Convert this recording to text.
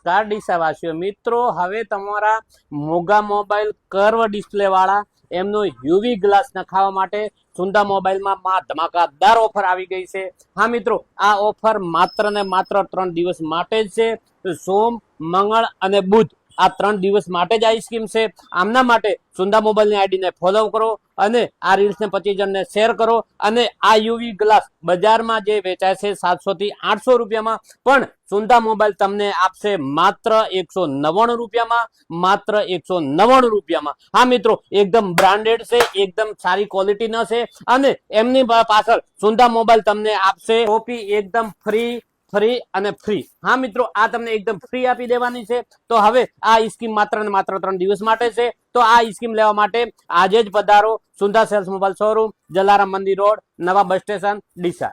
નમસ્કાર ડીસાવાસીઓ મિત્રો, હવે તમારા મોગા મોબાઈલ કર્વ ડિસ્પ્લે વાળા એમનો યુવી ગ્લાસ નખાવવા માટે સુંદા મોબાઈલમાં ધમાકાદાર ઓફર આવી ગઈ છે। હા મિત્રો, આ ઓફર માત્ર ને માત્ર 3 દિવસ માટે જ છે। તો સોમ, મંગળ અને બુધ આ 3 દિવસ માટે જ આ સ્કીમ છે। આમના માટે સુંદા મોબાઈલની આઈડીને ફોલો કરો અને આ રીલ્સને 25 જણને શેર કરો। અને આ યુવી ગ્લાસ બજારમાં જે વેચાય છે 700 થી 800 રૂપિયામાં, પણ સુંદા મોબાઈલ તમને આપશે માત્ર 199 રૂપિયામાં, માત્ર 199 રૂપિયામાં। હા મિત્રો, એકદમ બ્રાન્ડેડ છે, એકદમ સારી ક્વોલિટીના છે અને એમની પાછળ સુંદા મોબાઈલ તમને આપશે ટોપી એકદમ ફ્રી અને ફ્રી। હા મિત્રો, આ તમને એકદમ ફ્રી આપી દેવાની છે। તો હવે આ સ્કીમ માત્ર ને માત્ર 3 દિવસ માટે છે। તો આ સ્કીમ લેવા માટે આજે જ પધારો સુંદા સેલ્સ મોબાઈલ શોરૂમ, જલારામ મંદિર રોડ, નવા બસ સ્ટેશન, ડીસા।